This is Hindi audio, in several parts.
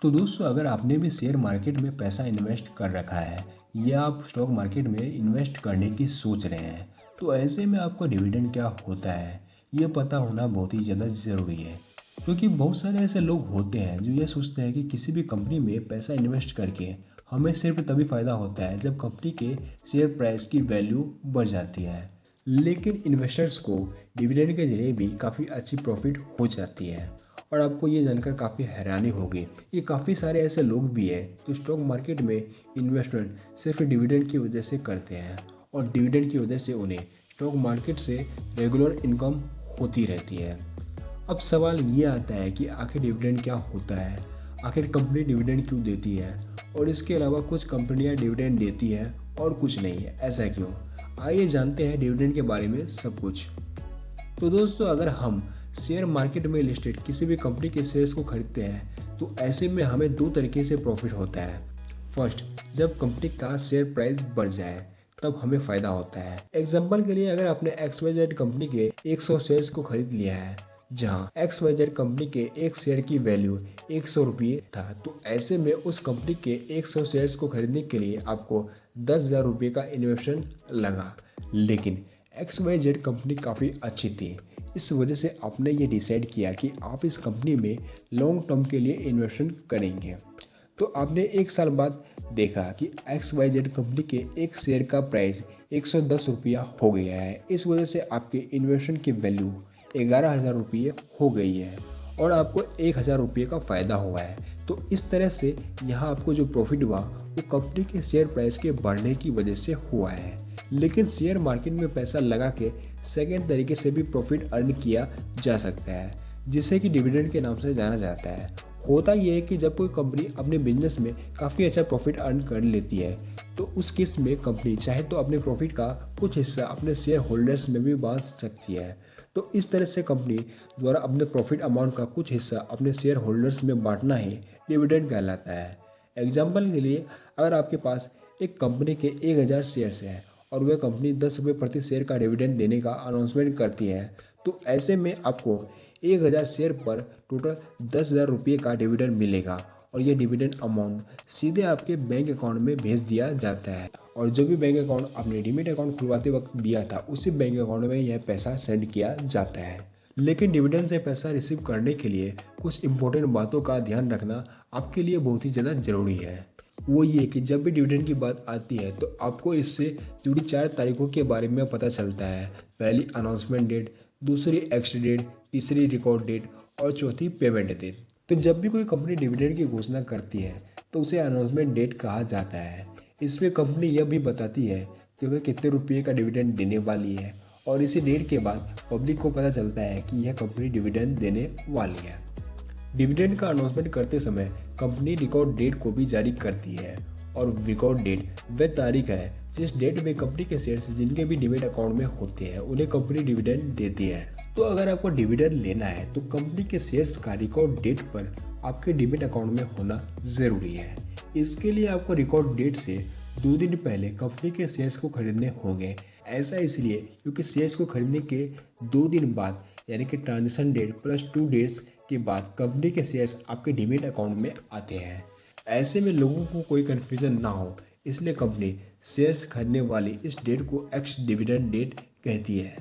तो दोस्तों, अगर आपने भी शेयर मार्केट में पैसा इन्वेस्ट कर रखा है या आप स्टॉक मार्केट में इन्वेस्ट करने की सोच रहे हैं, तो ऐसे में आपको डिविडेंड क्या होता है ये पता होना बहुत ही ज़्यादा ज़रूरी है। क्योंकि बहुत सारे ऐसे लोग होते हैं जो ये सोचते हैं कि किसी भी कंपनी में पैसा इन्वेस्ट करके हमें सिर्फ तभी फ़ायदा होता है जब कंपनी के शेयर प्राइस की वैल्यू बढ़ जाती है। लेकिन इन्वेस्टर्स को डिविडेंड के जरिए भी काफ़ी अच्छी प्रॉफिट हो जाती है। और आपको ये जानकर काफ़ी हैरानी होगी कि काफ़ी सारे ऐसे लोग भी हैं जो स्टॉक मार्केट में इन्वेस्टमेंट सिर्फ डिविडेंड की वजह से करते हैं और डिविडेंड की वजह से उन्हें स्टॉक मार्केट से रेगुलर इनकम होती रहती है। अब सवाल ये आता है कि आखिर डिविडेंड क्या होता है, आखिर कंपनी डिविडेंड क्यों देती है और इसके अलावा कुछ कंपनियां डिविडेंड देती है और कुछ नहीं है, ऐसा क्यों? आइए जानते हैं डिविडेंड के बारे में सब कुछ। तो दोस्तों, अगर हम शेयर मार्केट में लिस्टेड किसी भी कंपनी के शेयर्स को खरीदते हैं तो ऐसे में हमें दो तरीके से प्रॉफिट होता है। फर्स्ट, जब कंपनी का शेयर प्राइस बढ़ जाए तब हमें फ़ायदा होता है। एग्जाम्पल के लिए, अगर आपने XYZ कंपनी के 100 शेयर्स को खरीद लिया है जहां XYZ कंपनी के एक शेयर की वैल्यू 100 रुपये था, तो ऐसे में उस कंपनी के 100 शेयर्स को खरीदने के लिए आपको 10,000 रुपये का इन्वेस्टमेंट लगा। लेकिन XYZ कंपनी काफ़ी अच्छी थी, इस वजह से आपने ये डिसाइड किया कि आप इस कंपनी में लॉन्ग टर्म के लिए इन्वेस्टमेंट करेंगे। तो आपने एक साल बाद देखा कि XYZ कंपनी के एक शेयर का प्राइस 110 रुपया हो गया है। इस वजह से आपके इन्वेस्टमेंट की वैल्यू 11,000 रुपये हो गई है और आपको 1,000 रुपये का फ़ायदा हुआ है। तो इस तरह से यहाँ आपको जो प्रॉफिट हुआ वो कंपनी के शेयर प्राइस के बढ़ने की वजह से हुआ है। लेकिन शेयर मार्केट में पैसा लगा के सेकेंड तरीके से भी प्रॉफिट अर्न किया जा सकता है, जिसे कि डिविडेंड के नाम से जाना जाता है। होता यह है कि जब कोई कंपनी अपने बिजनेस में काफ़ी अच्छा प्रॉफिट अर्न कर लेती है तो उस केस में कंपनी चाहे तो अपने प्रॉफिट का कुछ हिस्सा अपने शेयर होल्डर्स में भी बांट सकती है। तो इस तरह से कंपनी द्वारा अपने प्रॉफिट अमाउंट का कुछ हिस्सा अपने शेयर होल्डर्स में बांटना ही डिविडेंड कहलाता है। एग्जाम्पल के लिए, अगर आपके पास एक कंपनी के 1,000 शेयर्स हैं और वह कंपनी 10 रुपये प्रति शेयर का डिविडेंड देने का अनाउंसमेंट करती है, तो ऐसे में आपको 1,000 शेयर पर टोटल 10,000 रुपये का डिविडेंड मिलेगा और ये डिविडेंड अमाउंट सीधे आपके बैंक अकाउंट में भेज दिया जाता है। और जो भी बैंक अकाउंट आपने डीमैट अकाउंट खुलवाते वक्त दिया था उसी बैंक अकाउंट में यह पैसा सेंड किया जाता है। लेकिन डिविडेंड से पैसा रिसीव करने के लिए कुछ इंपॉर्टेंट बातों का ध्यान रखना आपके लिए बहुत ही ज़्यादा ज़रूरी है। वो ये कि जब भी डिविडेंड की बात आती है तो आपको इससे जुड़ी 4 तारीखों के बारे में पता चलता है। पहली अनाउंसमेंट डेट, दूसरी एक्स डेट, तीसरी रिकॉर्ड डेट और चौथी पेमेंट डेट। तो जब भी कोई कंपनी डिविडेंड की घोषणा करती है तो उसे अनाउंसमेंट डेट कहा जाता है। इसमें कंपनी यह भी बताती है कि वह कितने रुपये का डिविडेंड देने वाली है और इसी डेट के बाद पब्लिक को पता चलता है कि यह कंपनी डिविडेंड देने वाली है। डिविडेंड का अनाउंसमेंट करते समय कंपनी रिकॉर्ड डेट को भी जारी करती है और रिकॉर्ड डेट वह तारीख है जिस डेट में कंपनी के शेयर्स जिनके भी डीमैट अकाउंट में होते हैं उन्हें कंपनी डिविडेंड देती है। तो अगर आपको डिविडेंड लेना है तो कंपनी के शेयर्स का रिकॉर्ड डेट पर आपके डीमैट अकाउंट में होना ज़रूरी है। इसके लिए आपको रिकॉर्ड डेट से 2 दिन पहले कंपनी के शेयर्स को खरीदने होंगे। ऐसा इसलिए क्योंकि शेयर्स को खरीदने के 2 दिन बाद यानी कि ट्रांजेक्शन डेट प्लस 2 डेज के बाद कंपनी के शेयर्स आपके डीमैट अकाउंट में आते हैं। ऐसे में लोगों को कोई कन्फ्यूजन ना हो, इसलिए कंपनी शेयर्स खरीदने वाली इस डेट को एक्स डिविडेंड डेट कहती है।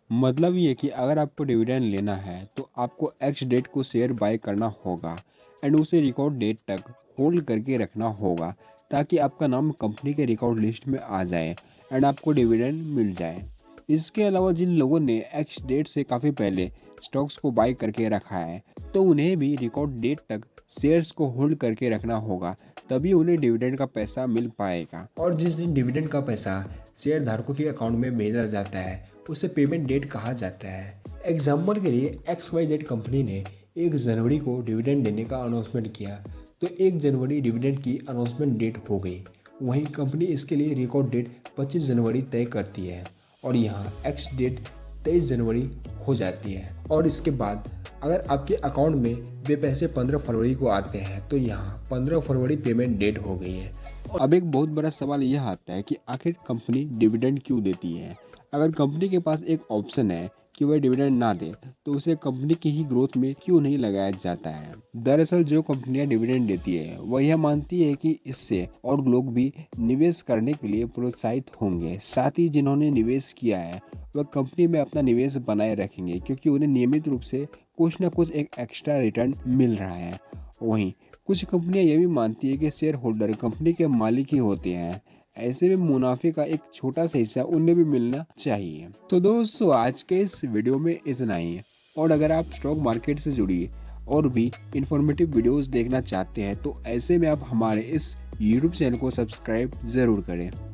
मतलब ये कि अगर आपको डिविडेंड लेना है तो आपको एक्स डेट को शेयर बाय करना होगा एंड उसे रिकॉर्ड डेट तक होल्ड करके रखना होगा ताकि आपका नाम कंपनी के रिकॉर्ड लिस्ट में आ जाए एंड आपको डिविडेंड मिल जाए। इसके अलावा जिन लोगों ने एक्स डेट से काफ़ी पहले स्टॉक्स को बाय करके रखा है तो उन्हें भी रिकॉर्ड डेट तक शेयर्स को होल्ड करके रखना होगा, तभी उन्हें डिविडेंड का पैसा मिल पाएगा। और जिस दिन डिविडेंड का पैसा शेयर धारकों के अकाउंट में भेजा जाता है उसे पेमेंट डेट कहा जाता है। एग्जाम्पल के लिए, XYZ कंपनी ने 1 जनवरी को डिविडेंड देने का अनाउंसमेंट किया तो 1 जनवरी डिविडेंड की अनाउंसमेंट डेट हो गई। वहीं कंपनी इसके लिए रिकॉर्ड डेट 25 जनवरी तय करती है और यहाँ एक्स डेट 23 जनवरी हो जाती है। और इसके बाद अगर आपके अकाउंट में वे पैसे 15 फरवरी को आते हैं तो यहाँ 15 फरवरी पेमेंट डेट हो गई है। अब एक बहुत बड़ा सवाल यह आता है कि आखिर कंपनी डिविडेंड क्यों देती है। अगर कंपनी के पास एक ऑप्शन है कि वह डिविडेंड ना दे, तो उसे कंपनी की ही ग्रोथ में क्यों नहीं लगाया जाता है? दरअसल जो कंपनियां डिविडेंड देती है वह यह मानती है कि इससे और लोग भी निवेश करने के लिए प्रोत्साहित होंगे। साथ ही जिन्होंने निवेश किया है वह कंपनी में अपना निवेश बनाए रखेंगे, क्योंकि उन्हें नियमित रूप से कुछ ना कुछ एक एक्स्ट्रा रिटर्न मिल रहा है। वहीं कुछ कंपनियां यह भी मानती है कि शेयर होल्डर कंपनी के मालिक ही होते हैं। ऐसे में मुनाफे का एक छोटा सा हिस्सा उन्हें भी मिलना चाहिए। तो दोस्तों, आज के इस वीडियो में इतना ही है। और अगर आप स्टॉक मार्केट से जुड़ी और भी इंफॉर्मेटिव वीडियोस देखना चाहते हैं तो ऐसे में आप हमारे इस यूट्यूब चैनल को सब्सक्राइब ज़रूर करें।